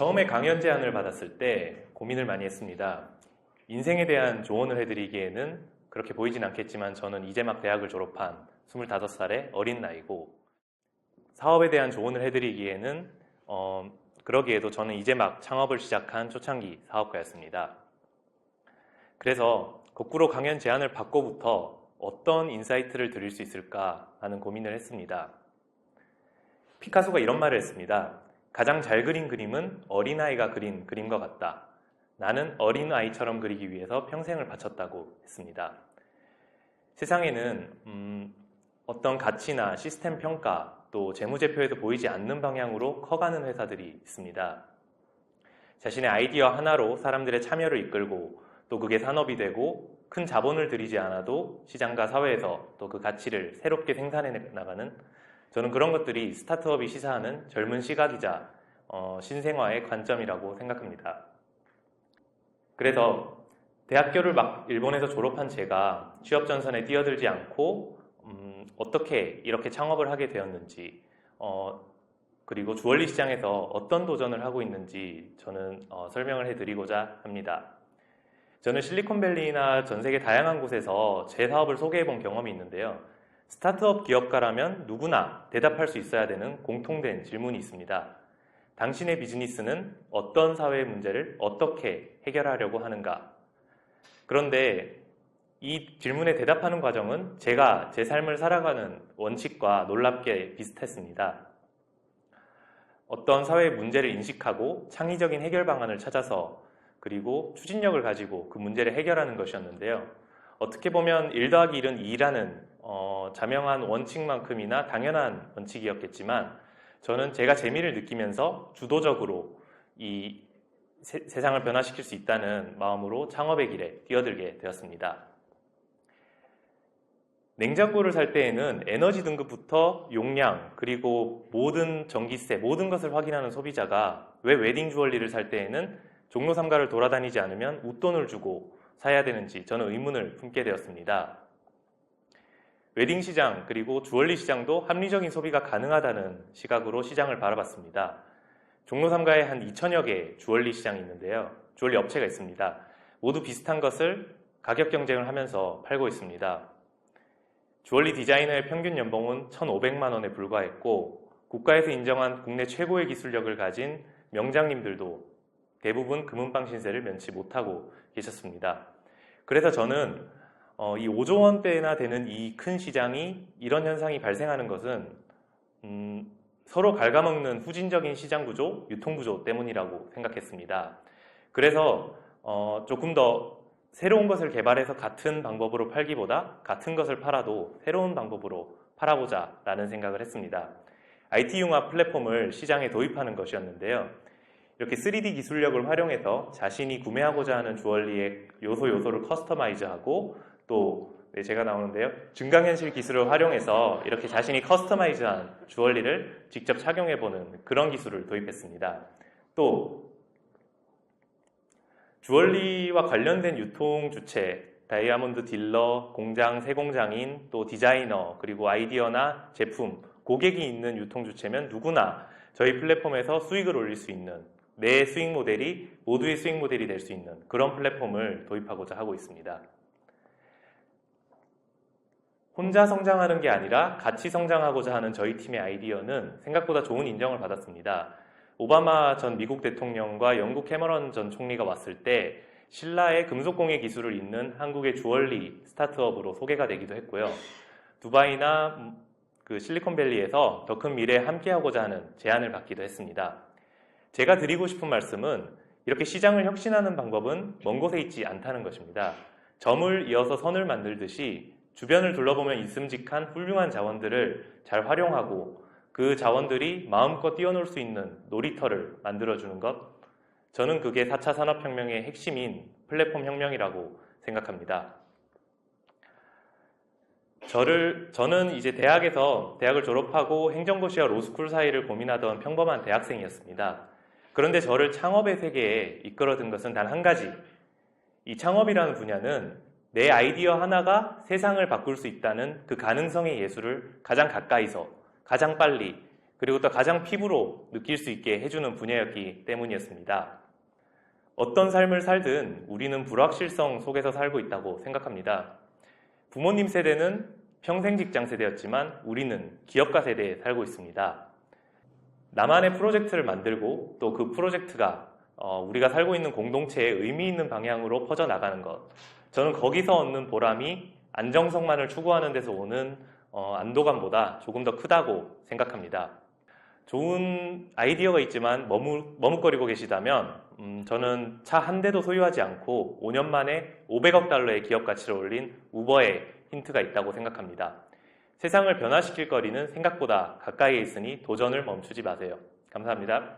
처음에 강연 제안을 받았을 때 고민을 많이 했습니다. 인생에 대한 조언을 해드리기에는 그렇게 보이진 않겠지만 저는 이제 막 대학을 졸업한 25살의 어린 나이고, 사업에 대한 조언을 해드리기에는 그러기에도 저는 이제 막 창업을 시작한 초창기 사업가였습니다. 그래서 거꾸로 강연 제안을 받고부터 어떤 인사이트를 드릴 수 있을까 하는 고민을 했습니다. 피카소가 이런 말을 했습니다. 가장 잘 그린 그림은 어린아이가 그린 그림과 같다. 나는 어린아이처럼 그리기 위해서 평생을 바쳤다고 했습니다. 세상에는 어떤 가치나 시스템 평가, 또 재무제표에도 보이지 않는 방향으로 커가는 회사들이 있습니다. 자신의 아이디어 하나로 사람들의 참여를 이끌고 또 그게 산업이 되고 큰 자본을 들이지 않아도 시장과 사회에서 또 그 가치를 새롭게 생산해 나가는, 저는 그런 것들이 스타트업이 시사하는 젊은 시각이자 신생아의 관점이라고 생각합니다. 그래서 대학교를 막 일본에서 졸업한 제가 취업 전선에 뛰어들지 않고 어떻게 이렇게 창업을 하게 되었는지, 그리고 주얼리 시장에서 어떤 도전을 하고 있는지 저는 설명을 해드리고자 합니다. 저는 실리콘밸리나 전 세계 다양한 곳에서 제 사업을 소개해 본 경험이 있는데요. 스타트업 기업가라면 누구나 대답할 수 있어야 되는 공통된 질문이 있습니다. 당신의 비즈니스는 어떤 사회 문제를 어떻게 해결하려고 하는가? 그런데 이 질문에 대답하는 과정은 제가 제 삶을 살아가는 원칙과 놀랍게 비슷했습니다. 어떤 사회의 문제를 인식하고 창의적인 해결 방안을 찾아서 그리고 추진력을 가지고 그 문제를 해결하는 것이었는데요. 어떻게 보면 1 더하기 1은 2라는 자명한 원칙만큼이나 당연한 원칙이었겠지만, 저는 제가 재미를 느끼면서 주도적으로 이 세상을 변화시킬 수 있다는 마음으로 창업의 길에 뛰어들게 되었습니다. 냉장고를 살 때에는 에너지 등급부터 용량, 그리고 모든 전기세, 모든 것을 확인하는 소비자가 왜 웨딩 주얼리를 살 때에는 종로 3가를 돌아다니지 않으면 웃돈을 주고 사야 되는지 저는 의문을 품게 되었습니다. 웨딩 시장 그리고 주얼리 시장도 합리적인 소비가 가능하다는 시각으로 시장을 바라봤습니다. 종로 3가에 한 2천여 개의 주얼리 시장이 있는데요. 주얼리 업체가 있습니다. 모두 비슷한 것을 가격 경쟁을 하면서 팔고 있습니다. 주얼리 디자이너의 평균 연봉은 1,500만 원에 불과했고, 국가에서 인정한 국내 최고의 기술력을 가진 명장님들도 대부분 금은방 신세를 면치 못하고 계셨습니다. 그래서 저는 이 5조 원대나 되는 이 큰 시장이 이런 현상이 발생하는 것은 서로 갉아먹는 후진적인 시장 구조, 유통 구조 때문이라고 생각했습니다. 그래서 조금 더 새로운 것을 개발해서 같은 방법으로 팔기보다 같은 것을 팔아도 새로운 방법으로 팔아보자 라는 생각을 했습니다. IT 융합 플랫폼을 시장에 도입하는 것이었는데요. 이렇게 3D 기술력을 활용해서 자신이 구매하고자 하는 주얼리의 요소를 커스터마이즈하고, 또 제가 나오는데요. 증강현실 기술을 활용해서 이렇게 자신이 커스터마이즈한 주얼리를 직접 착용해보는 그런 기술을 도입했습니다. 또 주얼리와 관련된 유통 주체, 다이아몬드 딜러, 공장, 세공장인, 또 디자이너, 그리고 아이디어나 제품, 고객이 있는 유통 주체면 누구나 저희 플랫폼에서 수익을 올릴 수 있는, 내 수익 모델이 모두의 수익 모델이 될 수 있는 그런 플랫폼을 도입하고자 하고 있습니다. 혼자 성장하는 게 아니라 같이 성장하고자 하는 저희 팀의 아이디어는 생각보다 좋은 인정을 받았습니다. 오바마 전 미국 대통령과 영국 캐머런 전 총리가 왔을 때 신라의 금속공예 기술을 잇는 한국의 주얼리 스타트업으로 소개가 되기도 했고요. 두바이나 실리콘밸리에서 더 큰 미래에 함께하고자 하는 제안을 받기도 했습니다. 제가 드리고 싶은 말씀은 이렇게 시장을 혁신하는 방법은 먼 곳에 있지 않다는 것입니다. 점을 이어서 선을 만들듯이 주변을 둘러보면 있음직한 훌륭한 자원들을 잘 활용하고 그 자원들이 마음껏 뛰어놀 수 있는 놀이터를 만들어주는 것, 저는 그게 4차 산업혁명의 핵심인 플랫폼 혁명이라고 생각합니다. 저는 이제 대학을 졸업하고 행정고시와 로스쿨 사이를 고민하던 평범한 대학생이었습니다. 그런데 저를 창업의 세계에 이끌어든 것은 단 한 가지. 이 창업이라는 분야는 내 아이디어 하나가 세상을 바꿀 수 있다는 그 가능성의 예술을 가장 가까이서, 가장 빨리, 그리고 또 가장 피부로 느낄 수 있게 해주는 분야였기 때문이었습니다. 어떤 삶을 살든 우리는 불확실성 속에서 살고 있다고 생각합니다. 부모님 세대는 평생 직장 세대였지만 우리는 기업가 세대에 살고 있습니다. 나만의 프로젝트를 만들고 또 그 프로젝트가 우리가 살고 있는 공동체에 의미 있는 방향으로 퍼져나가는 것. 저는 거기서 얻는 보람이 안정성만을 추구하는 데서 오는 안도감보다 조금 더 크다고 생각합니다. 좋은 아이디어가 있지만 머뭇거리고 계시다면 저는 차 한 대도 소유하지 않고 5년 만에 500억 달러의 기업 가치를 올린 우버의 힌트가 있다고 생각합니다. 세상을 변화시킬 거리는 생각보다 가까이에 있으니 도전을 멈추지 마세요. 감사합니다.